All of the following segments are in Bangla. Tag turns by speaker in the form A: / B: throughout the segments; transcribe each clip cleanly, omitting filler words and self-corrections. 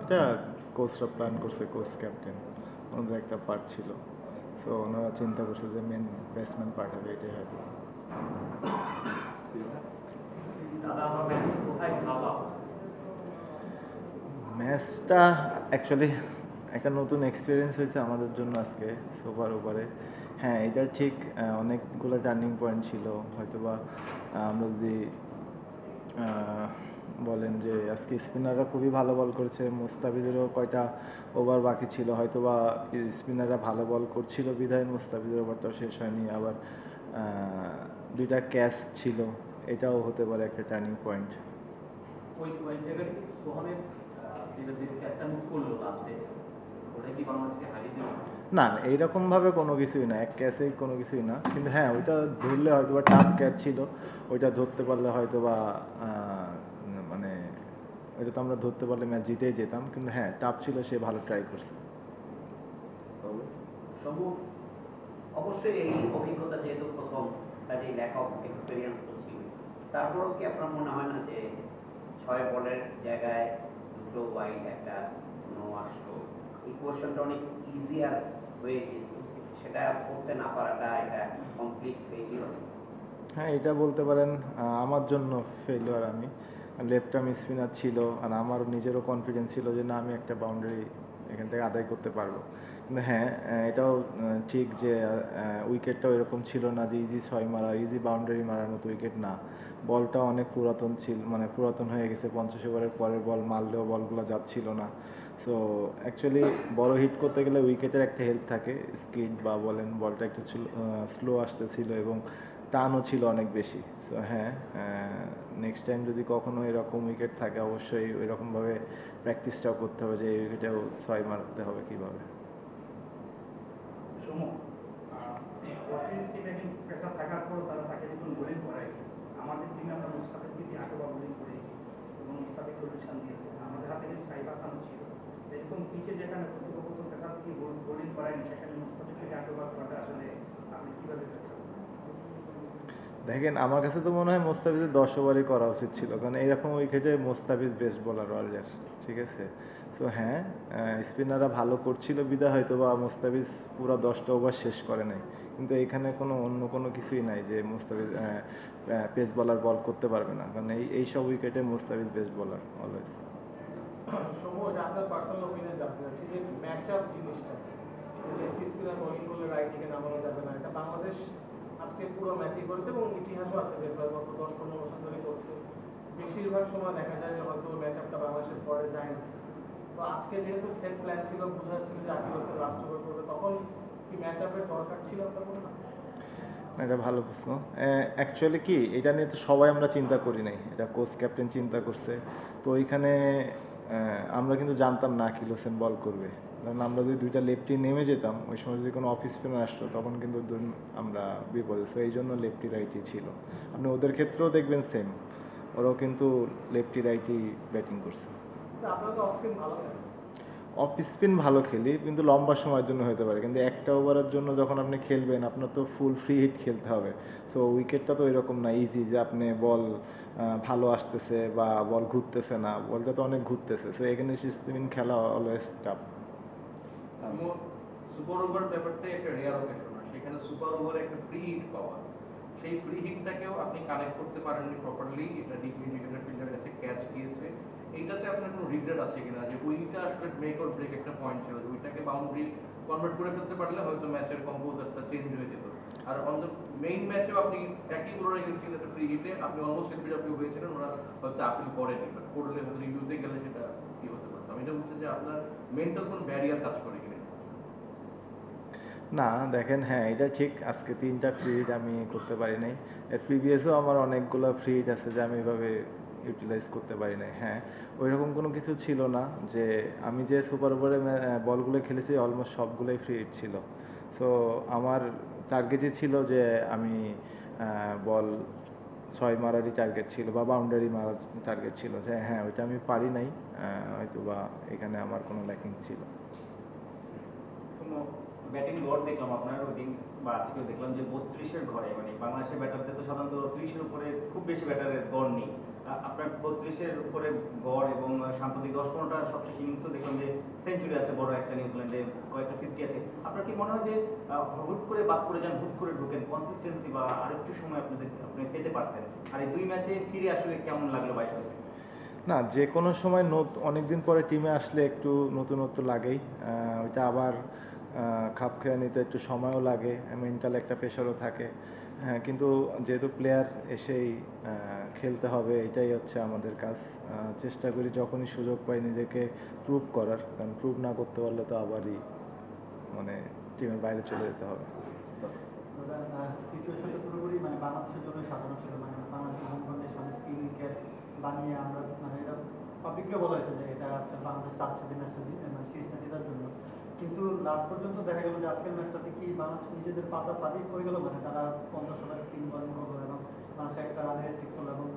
A: এটা কোচরা প্ল্যান করছে, কোচ ক্যাপ্টেন ওনাদের একটা পার্ট ছিল। সো ওনারা চিন্তা করছে যে মেন ব্যাটসম্যান পাঠাবে, এটাই হয়তো। ম্যাচটা অ্যাকচুয়ালি একটা নতুন এক্সপিরিয়েন্স হয়েছে আমাদের জন্য আজকে সুপার ওভারে। হ্যাঁ, এটা ঠিক, অনেকগুলো টার্নিং পয়েন্ট ছিল। হয়তোবা আমরা যদি বলেন যে আজকে স্পিনাররা খুবই ভালো বল করেছে, মুস্তাফিজেরও কয়টা ওভার বাকি ছিল, হয়তোবা স্পিনাররা ভালো বল করছিল বিধায় মুস্তাফিজের ওভারটাও শেষ হয়নি। আবার দুইটা ক্যাচ ছিল, এটাও হতে পারে একটা টার্নিং পয়েন্ট।
B: ওই জায়গায় সোহানের যেটা যে ক্যাচটা মিস করলো লাস্টে, ওটা কি বাংলাদেশকে হারিয়ে দেবে?
A: না না, এইরকমভাবে কোনো কিছুই না, এক ক্যাচেই কোনো কিছুই না। কিন্তু হ্যাঁ, ওইটা ধরলে হয়তো বা টাফ ক্যাচ ছিল, ওইটা ধরতে পারলে হয়তো বা মানে ওইটা তো আমরা ধরতে পারলে ম্যাচ জিতেই যেতাম। কিন্তু হ্যাঁ, টাফ ছিল, সে ভালো ট্রাই করছে।
C: অবশ্যই এই অভিজ্ঞতা যেহেতু প্রথম, কাজেই ল্যাক অফ এক্সপিরিয়েন্স তো ছিল। তারপরেও কি আপনার মনে হয় না যে 6 বলের জায়গায় দুটো ওয়াইড একটা নো আসলো, ইকুয়েশনটা অনেক ইজিয়ার হয়ে গেছে? সেটা করতে না পারাটা এটা কমপ্লিট ফেলিওর।
A: হ্যাঁ, এটা বলতে পারেন আমার জন্য ফেলিওর। আমি লেফট আর্ম স্পিনার ছিল, আর আমার নিজেরও কনফিডেন্স ছিল যে না, আমি একটা বাউন্ডারি এখান থেকে আদায় করতে পারবো। কিন্তু হ্যাঁ, এটাও ঠিক যে উইকেটটাও এরকম ছিল না যে ইজি 6 মারা, ইজি বাউন্ডারি মারার মতো উইকেট না। বলটা অনেক পুরাতন ছিল, মানে পুরাতন হয়ে গেছে। 50 ওভারের পরের বল মারলেও বলগুলো যাচ্ছিল না। সো অ্যাকচুয়ালি বড় হিট করতে গেলে উইকেটের একটা হেল্প থাকে, স্কিড বা বলেন, বলটা একটু স্লো আসতেছিল এবং টানও ছিল অনেক বেশি। সো হ্যাঁ, নেক্সট টাইম যদি কখনো এরকম উইকেট থাকে, অবশ্যই ওইরকমভাবে প্র্যাকটিসটাও করতে হবে যে এই উইকেটেও 6 মারতে হবে কীভাবে।
D: থাকার পর তারা তাকে যখন বোলিং করায়, আমাদের টিমে আমরা মুস্তাফিজকে দিয়ে 8 ওভার বোলিং করেছি এবং মুস্তাফিজ পজিশন দিয়েছে। আমাদের হাতে কিন্তু সাইফ হাসানও ছিল। এরকম পিচে যেখানে প্রতিপক্ষ পেশাকে বোলিং করায়নি, সেখানে মুস্তাফিজকে 8 ওভার করাটা আসলে আপনি কীভাবে দেখছেন?
A: দেখেন, আমার কাছে তো মনে হয় মোস্তাফিজের 10 ওভারই করা উচিত ছিল, কারণ এইরকম উইকেটে মোস্তাফিজ বেস্ট বোলার ওয়ার্ল্ডের। ঠিক আছে। সো হ্যাঁ, স্পিনাররা ভালো করছিল বিধায় হয়তো বা মোস্তাফিজ পুরো 10টা ওভার শেষ করে নাই। কিন্তু এখানে অন্য কোনো কিছুই নাই যে মোস্তাফিজ পেস বলার বল করতে পারবে না, কারণ এইসব উইকেটে মোস্তাফিজ বেস্ট বোলার অলওয়েজ।
E: এটা আপনার পার্সোনাল ওপিনিয়ন জানতে চাচ্ছি যে ম্যাচ আপ জিনিসটা, লেফট স্পিনার বোলিং করলে রাইট দিকে নামানো যাবে না, এটা বাংলাদেশ আজকে পুরো ম্যাচই করেছে এবং ইতিহাসও আছে যে গত 10-15 বছর ধরে করছে। বেশিরভাগ সময় দেখা যায় যে হয়তো ম্যাচ আপটা বাংলাদেশের পরে যায় না। তো আজকে যেহেতু সেট প্ল্যান ছিল, বোঝা যাচ্ছিল যে আকিব হোসেন লাস্ট ওভার করবে, তখন কি ম্যাচ আপের দরকার ছিল আপনার মনে হয়?
A: এটা ভালো প্রশ্ন। অ্যাকচুয়ালি কি, এটা নিয়ে তো সবাই আমরা চিন্তা করি নাই, এটা কোচ ক্যাপ্টেন চিন্তা করছে। তো ওইখানে আমরা কিন্তু জানতাম না আকিব হোসেন বল করবে। কারণ আমরা যদি দুইটা লেফটি নেমে যেতাম, ওই সময় যদি কোনো অফ স্পিনার আসতো, তখন কিন্তু আমরা বিপদে। সো এই জন্য লেফটি রাইটই ছিল। আপনি ওদের ক্ষেত্রেও দেখবেন সেম, ওরাও কিন্তু লেফটি রাইটই ব্যাটিং করছে।
E: আপনারা তো অফ স্পিন ভালো খেলেন।
A: অফ স্পিন ভালো খেলি, কিন্তু লম্বা সময়ের জন্য হতে পারে। কিন্তু একটা ওভারের জন্য যখন আপনি খেলবেন, আপনার তো ফুল ফ্রি হিট খেলতে হবে। সো উইকেটটা তো এরকম না ইজি যে আপনি বল ভালো আসতেছে বা বল ঘুরতেছে না, বলটা তো অনেক ঘুরতেছে। সো এখানে স্পিন খেলা অলওয়েজ টাফ।
B: সুপার ওভার ব্যাপারটাই একটা রেয়ার অকেশন, সেখানে সুপার ওভারে একটা ফ্রি হিট পাওয়া, সেই ফ্রি হিটটাকেও আপনি কানেক্ট করতে পারেননি প্রপারলি। এটা ডিগ্রি ফিল্ডারের কাছে ক্যাচ দিয়েছে। এইটাতে আপনার কোনো রিগ্রেট আছে কিনা যে ওইটা আসলে মেক অর ব্রেক একটা পয়েন্ট ছিল, যে ওইটাকে বাউন্ডারি কনভার্ট করে ফেলতে পারলে হয়তো ম্যাচের কম্পোজারটা চেঞ্জ হয়ে যেত। আর অন দ্য মেইন ম্যাচেও আপনি একই বোলার এগেন্স্ট একটা ফ্রি হিটে আপনি অলমোস্ট এলবিডব্লিউ হয়েছিলেন, ওরা হয়তো আপিল করেনি, বাট করলে হয়তো রিভিউতে গেলে সেটা কি হতে পারতো। আমি এটা বলছি যে আপনার মেন্টাল কোনো ব্যারিয়ার কাজ করে কিনা।
A: না দেখেন, হ্যাঁ এটা ঠিক, আজকে 3টা ফ্রি হিট আমি করতে পারি নাই। এর প্রিভিয়াসও আমার অনেকগুলো ফ্রি হিট আছে যে আমি এভাবে ইউটিলাইজ করতে পারি নাই। হ্যাঁ, ওইরকম কোনো কিছু ছিল না যে আমি যে সুপার ওভারে বলগুলো খেলেছি অলমোস্ট সবগুলোই ফ্রি হিট ছিল। সো আমার টার্গেটই ছিল যে আমি বল 6 মারারই টার্গেট ছিল বা বাউন্ডারি মারার টার্গেট ছিল। যে হ্যাঁ, ওইটা আমি পারি নাই, হয়তো বা এখানে আমার কোনো ল্যাকিংস ছিল।
F: ব্যাটিং গড় দেখলাম আপনার ওই দিন বা আজকেও দেখলাম যে 32-এর ঘরে, মানে বাংলাদেশের ব্যাটারদের তো সাধারণত 30-এর উপরে খুব বেশি ব্যাটারের গড় নেই। আপনার 32-এর উপরে গড় এবং সাম্প্রতিক 10-15টা সবশেষ ইনিংসও দেখলাম যে সেঞ্চুরি আছে বড় একটা, নিউজিল্যান্ডে কয়েকটা 50 আছে। আপনার কি মনে হয় যে হুট করে বাদ পড়ে যান, হুট করে ঢোকেন, কনসিস্টেন্সি বা আরেকটু সময় আপনি পেতে পারতেন? আর এই 2 ম্যাচে ফিরে আসলে কেমন লাগলো 22 তারিখে?
A: না, যে কোনো সময় অনেক দিন পরে টিমে আসলে একটু নতুনত্ব লাগেই। ওইটা আবার খাপ খেয়ে নিতে একটু সময়ও লাগে, মেন্টাল একটা প্রেশারও থাকে। হ্যাঁ, কিন্তু যেহেতু প্লেয়ার এসেই খেলতে হবে, এটাই হচ্ছে আমাদের কাজ। চেষ্টা করি যখনই সুযোগ পাই নিজেকে প্রুভ করার, কারণ প্রুভ না করতে পারলে তো আবারই মানে টিমের বাইরে চলে যেতে হবে।
G: সিচুয়েশনটা পুরোপুরি মানে বাংলাদেশের জন্য সাজানো ছিল, মানে বাংলাদেশের হোম কন্ডিশন স্পিন উইকেট বানিয়ে আমরা মানে এটা পাবলিককে বলা হয়েছে যে এটা আসলে বাংলাদেশ চাচ্ছে যে ম্যাচটা মানে সিরিজটা জেতার জন্য। কিন্তু লাস্ট পর্যন্ত দেখা গেল যে আজকের ম্যাচটাতে কি বাংলাদেশ নিজেদের পাতা পাতি হয়ে গেল, মানে তারা 15 ওভার স্পিন বোলিং করলো এবং বাংলাদেশ একটা রানে রেস্ট্রিক্ট করলো এবং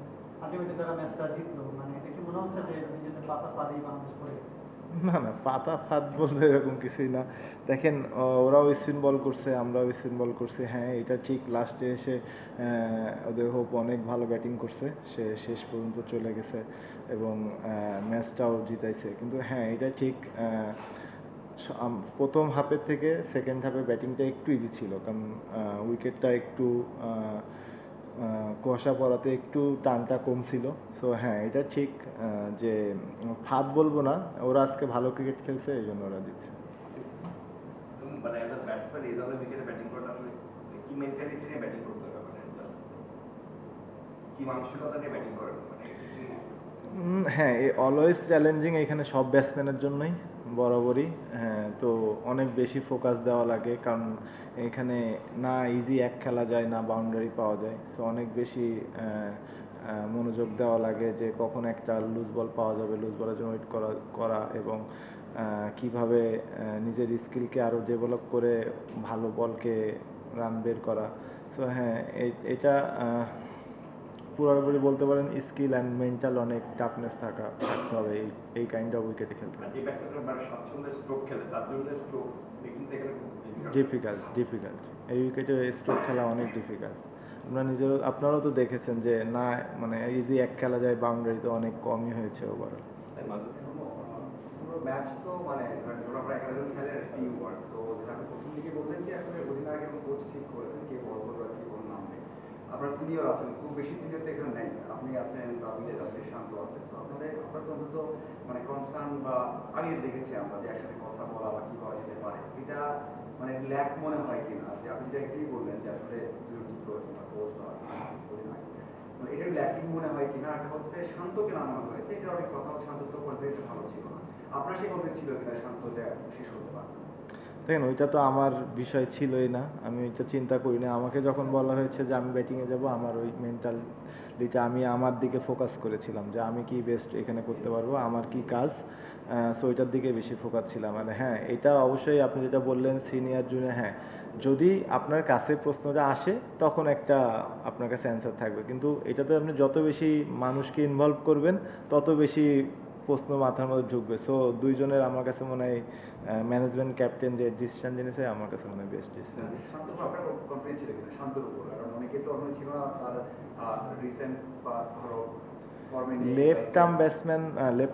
G: আলটিমেটলি তারা ম্যাচটা জিতলো। মানে এটা কি মনে হচ্ছে যে নিজেদের পাতা পাতি বাংলাদেশ করে?
A: না না, পাতা ফাঁদ বলতে এরকম কিছুই না। দেখেন, ওরাও স্পিন বল করছে, আমরাও স্পিন বল করছি। হ্যাঁ, এটা ঠিক, লাস্টে এসে ওদের হোপ অনেক ভালো ব্যাটিং করছে, সে শেষ পর্যন্ত চলে গেছে এবং ম্যাচটাও জিতাইছে। কিন্তু হ্যাঁ, এটা ঠিক, প্রথম হাফের থেকে সেকেন্ড হাফে ব্যাটিংটা একটু ইজি ছিল, কারণ উইকেটটা একটু কুয়াশা পড়াতে একটু টানটা কম ছিল। সো হ্যাঁ, এটা ঠিক যে ফাঁদ বলবো না, ওরা আজকে ভালো ক্রিকেট খেলছে, এই জন্য ওরা জিতছে।
C: মানে একটা ব্যাটসম্যান এই ধরনের উইকেটে ব্যাটিং করাটা আসলে কি মেন্টালিটি নিয়ে ব্যাটিং করতে হবে, মানে কি মানসিকতা নিয়ে ব্যাটিং করেন, মানে
A: হ্যাঁ, এই অলওয়েজ চ্যালেঞ্জিং এখানে সব ব্যাটসম্যানের জন্যই বরাবরই। হ্যাঁ, তো অনেক বেশি ফোকাস দেওয়া লাগে, কারণ এখানে না ইজি এক খেলা যায়, না বাউন্ডারি পাওয়া যায়। সো অনেক বেশি মনোযোগ দেওয়া লাগে যে কখন একটা লুজ বল পাওয়া যাবে, লুজ বলের জন্য ওয়েট করা এবং কিভাবে নিজের স্কিলকে আরও ডেভেলপ করে ভালো বলকে রান বের করা। সো হ্যাঁ, এটা পুরোপুরি বলতে পারেন স্কিল অ্যান্ড মেন্টাল অনেক টাফনেস থাকতে হবে এই কাইন্ড অফ উইকেটে খেলতে।
C: যে ব্যাটসম্যান মানে স্বাচ্ছন্দ্যে স্ট্রোক খেলে তার জন্য স্ট্রোক মেকিং থেকে
A: ডিফিকাল্ট এই উইকেটে স্ট্রোক খেলা অনেক ডিফিকাল্ট। আপনারাও তো দেখেছেন যে না, মানে ইজি এক খেলা যায়, বাউন্ডারি তো অনেক কমই হয়েছে ওভারঅল।
H: পুরো ম্যাচ তো মানে ধরুন আমরা 11 জন খেলে টিম ওয়ার্ক, তো আপনি প্রথম দিকে বললেন যে আসলে অধিনায়ক এবং কোচ ঠিক করেছেন কে বল করবে আর কে বল নামবে। আপনার সিনিয়র আছেন, খুব বেশি সিনিয়র তো এখানে নেই, আপনি আছেন বা বিজয় আছেন, শান্ত আছেন, তো আপনাদের আপনার তো অন্তত মানে কনসার্ন বা আগে দেখেছি আমরা যে একসাথে কথা বলা বা কি করা যেতে পারে, এটা মানে ল্যাক মনে হয় কিনা, যে আপনি যেটা একটাই বললেন যে আসলে দুজন ঠিক করেছেন বা কোচ বা অধিনায়ক, মানে এটা ল্যাকিং মনে হয় কিনা। একটা হচ্ছে শান্তকে নামানো হয়েছে, এটা অনেক কথা হচ্ছে শান্ত তো কনফিডেন্স ভালো ছিল না, আপনার সেই কনফিডেন্স ছিল কিনা শান্তটা শেষ হতে পারে?
A: দেখেন, ওইটা তো আমার বিষয় ছিলই না, আমি ওইটা চিন্তা করি না। আমাকে যখন বলা হয়েছে যে আমি ব্যাটিংয়ে যাব, আমার ওই মেন্টালিটি আমি আমার দিকে ফোকাস করেছিলাম যে আমি কি বেস্ট এখানে করতে পারবো, আমার কি কাজ। সো ওইটার দিকে বেশি ফোকাস ছিলাম। মানে হ্যাঁ, এটা অবশ্যই আপনি যেটা বললেন সিনিয়র জুনিয়র, হ্যাঁ, যদি আপনার কাছে প্রশ্নটা আসে তখন একটা আপনার কাছে অ্যান্সার থাকবে, কিন্তু এটাতে আপনি যত বেশি মানুষকে ইনভলভ করবেন তত বেশি প্রশ্ন মাথার মধ্যে ঢুকবে। সো দুইজনের আমার কাছে মনে হয় ম্যানেজমেন্ট ক্যাপ্টেন যে ডিসিশন জেনেছে, আমার কাছে মনে হয় বেস্ট ডিসিশন।
H: শান্তর উপর আপনার কনফিডেন্স ছিল কিনা শান্তর উপর? কারণ অনেকে তো অন্য ছিল না তার রিসেন্ট পাস্ট ধরো ফর্মে নেই।
A: লেফট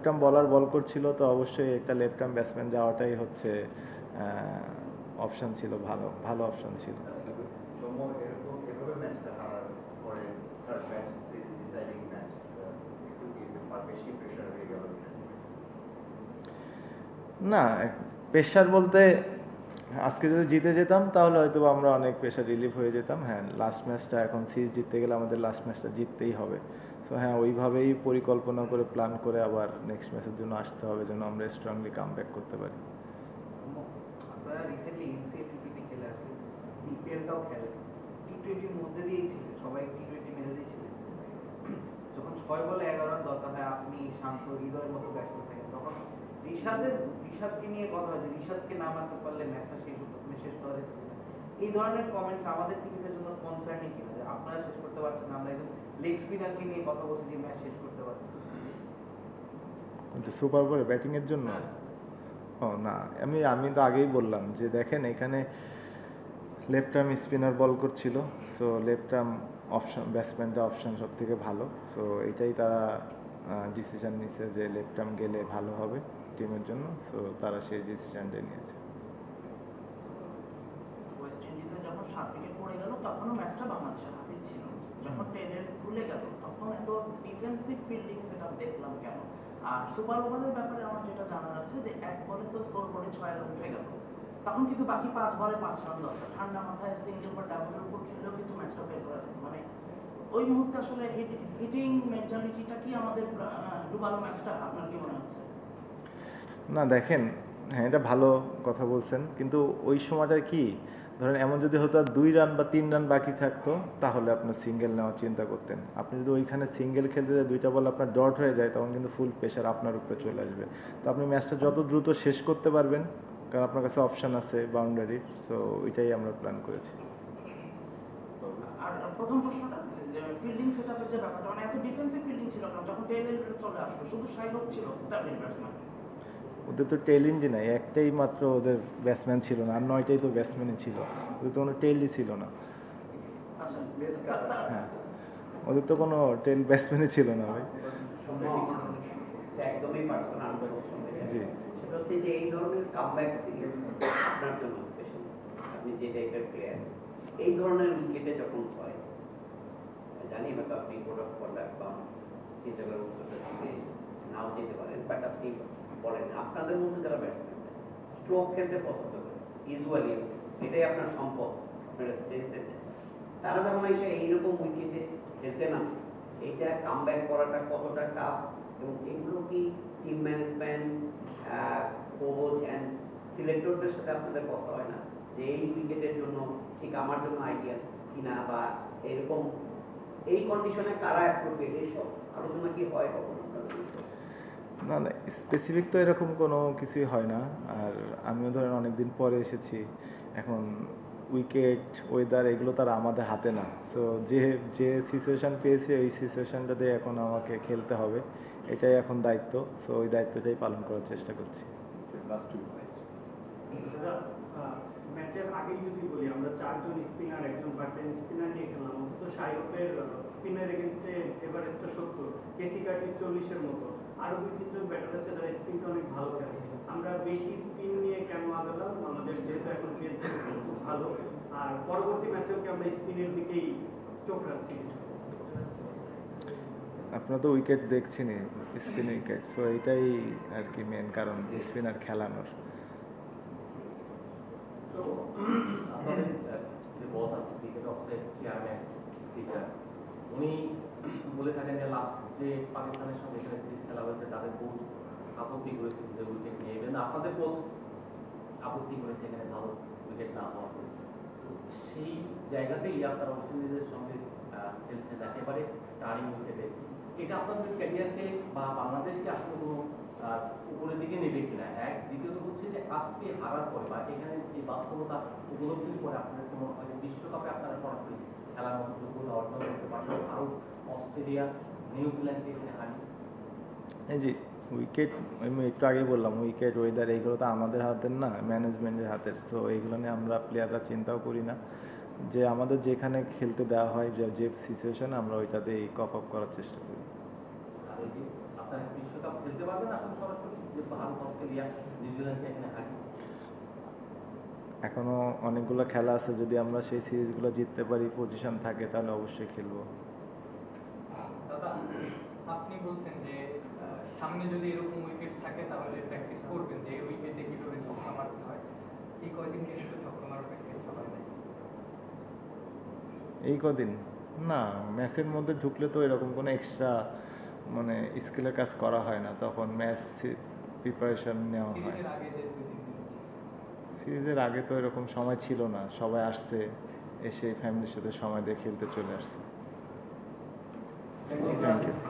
A: আর্ম বলার বল করছিল, তো অবশ্যই একটা লেফট আর্ম ব্যাটসম্যান যাওয়াটাই হচ্ছে অপশন ছিল, ভালো অপশন ছিল।
C: সময় এরকম এভাবে ম্যাচটা হারার পরে তার ম্যাচ ডিসাইডিং ম্যাচ একটু কি বেশি প্রেশার হয়ে গেল?
A: না, প্রেশার বলতে আজকে যদি জিতে যেতাম তাহলে হয়তো আমরা অনেক প্রেশার রিলিফ হয়ে যেতাম। হ্যাঁ, লাস্ট ম্যাচটা এখন সিরিজ জিততে গেলে আমাদের লাস্ট ম্যাচটা জিততেই হবে। সো হ্যাঁ, ওইভাবেই পরিকল্পনা করে প্ল্যান করে আবার নেক্সট ম্যাচের জন্য আসতে হবে, যেন আমরা স্ট্রংলি কামব্যাক করতে পারি।
I: আপনারা রিসেন্টলি এনসিএ টি20 খেলে আসেন, বিপিএলটাও খেলেন, টি20-র মধ্যে দিয়েই ছিলেন, সবাই টি20 মেরে দিয়েছিলেন। যখন 6 বলে 11 রান দরকার হয়, আপনি শান্ত হৃদয়ের মতো ব্যাটসম্যান থাকেন, তখন ঋষাদকে নিয়ে কথা হয় যে ঋষাদকে না মারতে পারলে ম্যাচটা শেষ করা যেত না। এই ধরনের কমেন্টস আমাদের টিমের জন্য কনসার্নিং কিনা, যে আপনারা শেষ করতে পারছেন না, আমরা একজন লেগ স্পিনারকে নিয়ে কথা বলছি যে ম্যাচ শেষ করতে পারছেন।
A: কিন্তু সুপার ওভারে ব্যাটিংয়ের জন্য না, আমি তো আগেই বললাম যে দেখেন এখানে লেফট আর্ম স্পিনার বল করছিল। সো লেফট আর্ম ব্যাটসম্যানটা অপশন সব থেকে ভালো, সো এটাই তারা ডিসিশন নিছে যে লেফট আর্ম গেলে ভালো হবে টিমের জন্য, সো তারা সেই ডিসিশনটাই নিয়েছে।
J: ওয়েস্ট ইন্ডিজে যখন 7 উইকেট পড়ে গেল তখনও ম্যাচটা বাংলাদেশের হাতে ছিল। যখন 10 ভুলে গেল তখন এত ডিফেন্সিভ ফিল্ডিং সেটআপ দেখলাম কেন? আর সুপার ওভারের ব্যাপারে আমার যেটা জানার আছে যে এক বলে তো স্কোর করে 6 রান উঠে গেল, তখন কিন্তু বাকি 5 বলে 5 রান দরকার। ঠান্ডা মাথায় সিঙ্গেল বা ডাবলের উপর খেললেও কিন্তু ম্যাচটা বের করা যেত। মানে ওই মুহূর্তে আসলে হিটিং মেন্টালিটিটা কি আমাদের ডুবালো ম্যাচটা? আপনার কি মনে হচ্ছে?
A: না দেখেন, হ্যাঁ এটা ভালো কথা বলছেন, কিন্তু ওই সময়টা কি ধরেন এমন যদি হতো আর 2 রান বা 3 রান বাকি থাকতো তাহলে আপনার সিঙ্গেল নেওয়ার চিন্তা করতেন। আপনি যদি ওইখানে সিঙ্গেল খেলতে যায় 2টা বল আপনার ডট হয়ে যায় তখন কিন্তু ফুল প্রেশার আপনার উপরে চলে আসবে। তো আপনি ম্যাচটা যত দ্রুত শেষ করতে পারবেন, কারণ আপনার কাছে অপশন আছে বাউন্ডারি, সো ওইটাই আমরা প্ল্যান করেছি।
J: আর প্রথম প্রশ্নটা যে ফিল্ডিং সেটআপের যে ব্যাপারটা, মানে এত ডিফেন্সিভ ফিল্ডিং ছিল না যখন টেল চলে আসলো, শুধু সাইলক ছিল স্টাবলিং ব্যাটসম্যান।
A: ওদের তো টেল নাই, একটাই মাত্র ওদের ব্যাটসম্যান ছিল না, আর 9টাই তো ব্যাটসম্যানই ছিল, ওদের তো কোনো টেলই ছিল না।
J: আচ্ছা,
A: হ্যাঁ, ওদের তো কোনো টেল ব্যাটসম্যানই ছিল না ভাই।
C: এটা একদমই পার্সোনাল কোশ্চেন।
A: জি।
C: সেটা হচ্ছে যে এই ধরনের কামব্যাক সিরিজ আপনার জন্য স্পেশাল, আপনি যে টাইপের প্লেয়ার, এই ধরনের উইকেটে যখন হয়, জানি হয়তো আপনি কোড অফ কন্ডাক্ট বা চিন্তা করার উত্তরটা দিতে নাও যেতে পারেন, বাট আপনি বলেন আপনাদের মধ্যে যারা ব্যাটসম্যান স্ট্রোক খেলতে পছন্দ করে, ইউজুয়ালি এটাই আপনার সম্পদ, আপনারা স্ট্রেংথের, তারা যখন এসে এইরকম উইকেটে খেলতে নামে, এইটা কামব্যাক করাটা কতটা টাফ, এবং এগুলো কি টিম ম্যানেজমেন্ট, কোচ অ্যান্ড সিলেক্টরদের সাথে আপনাদের কথা হয় না যে এই উইকেটের জন্য ঠিক আমার জন্য আইডিয়া কিনা, বা এরকম এই কন্ডিশনে কারা অ্যাপ্রোপ্রিয়েট, এইসব আলোচনা কি হয় কখনো?
A: না না, স্পেসিফিক তো এরকম কোনো কিছুই হয় না। আর আমিও ধরেন অনেকদিন পরে এসেছি, এখন উইকেট ওয়েদার এগুলো তার আমাদের হাতে না। সো যে যে সিচুয়েশান পেয়েছি ওই সিচুয়েশানটাতে এখন আমাকে খেলতে হবে, এটাই এখন দায়িত্ব। সো ওই দায়িত্বটাই পালন করার চেষ্টা করছি।
D: ম্যাচের আগেই যদি বলি, আমরা 4 জন স্পিনার, একজন পার্টেন স্পিনার নিয়ে খেললাম, অথচ শাইরফের স্পিনার এগেনস্টে এভারেস্টটা 70, কেসি কার্টির 40-এর মতো, আরও 2-3 জন ব্যাটার আছে যারা স্পিনটা অনেক ভালো খেলে। আমরা বেশি স্পিন নিয়ে কেন আগালাম? আমাদের যেহেতু এখন পেস খুব ভালো, আর পরবর্তী ম্যাচেও কি আমরা স্পিনের দিকেই চোখ রাখছি?
A: আপনারা তো উইকেট দেখছেনই, স্পিন উইকেট, সো এটাই আর কি মেন কারণ স্পিনার খেলানোর।
F: তো আপনাদের যে বস আছে ক্রিকেট অফসেট চেয়ারম্যান টিচার, উনি বলে থাকেন যে লাস্ট যে পাকিস্তানের সঙ্গে এখানে সিরিজ খেলা হয়েছে তাদের কোচ আপত্তি করেছে যে উইকেট নিয়ে এবেন, আপনাদের কোচ আপত্তি করেছে এখানে ভালো উইকেট না হওয়া। তো সেই জায়গাতেই আপনারা ওয়েস্ট ইন্ডিজের সঙ্গে খেলছেন একেবারে টার্নিং উইকেটে, এটা আপনাদের ক্যারিয়ারকে বা বাংলাদেশকে আসলে কোনো উপরের দিকে নেবে কিনা? এক, দ্বিতীয়ত হচ্ছে যে আজকে হারার পরে বা এখানে এই বাস্তবতা উপলব্ধির পরে আপনাদের মনে হয় যে বিশ্বকাপে আপনারা সরাসরি খেলার মতো যোগ্যতা অর্জন করতে পারবেন? ভারত, অস্ট্রেলিয়া, নিউজিল্যান্ডকে এখানে হারিয়ে।
A: এই যে উইকেট, আমি একটু আগে বললাম উইকেট ওয়েদার এইগুলো তো আমাদের হাতের না, ম্যানেজমেন্টের হাতের। সো এইগুলো নিয়ে আমরা প্লেয়াররা চিন্তাও করি না, যে আমাদের যেখানে খেলতে দেওয়া হয় যে সিচুয়েশন আমরা ওইটাতেই কপ আপ করার চেষ্টা করি।
F: আর ওই যে আপনারা বিশ্বকাপ খেলতে পারবেন আসলে সরাসরি যে ভারত, অস্ট্রেলিয়া, নিউজিল্যান্ডকে এখানে হারিয়ে?
A: এখনও অনেকগুলো খেলা আছে, যদি আমরা সেই সিরিজগুলো জিততে পারি, পজিশন থাকে, তাহলে অবশ্যই খেলবো।
K: দাদা, আপনি বলছেন যে সামনে যদি এরকম উইকেট থাকে তাহলে প্র্যাকটিস করবেন যে উইকেটে কিভাবে ছক্কা মারতে হয়। এই কয়দিন কি আসলে ছক্কা মারার প্র্যাকটিস করা যায়?
A: এই কদিন না, ম্যাচের মধ্যে ঢুকলে তো এরকম কোনো এক্সট্রা মানে স্কিলের কাজ করা হয় না, তখন ম্যাচ প্রিপারেশন নেওয়া হয়।
K: সিরিজের আগে যে 2-3 দিন
A: সিরিজের আগে তো এরকম সময় ছিল না, সবাই আসছে, এসে ফ্যামিলির সাথে সময় দিয়ে খেলতে চলে আসছে। Thank you.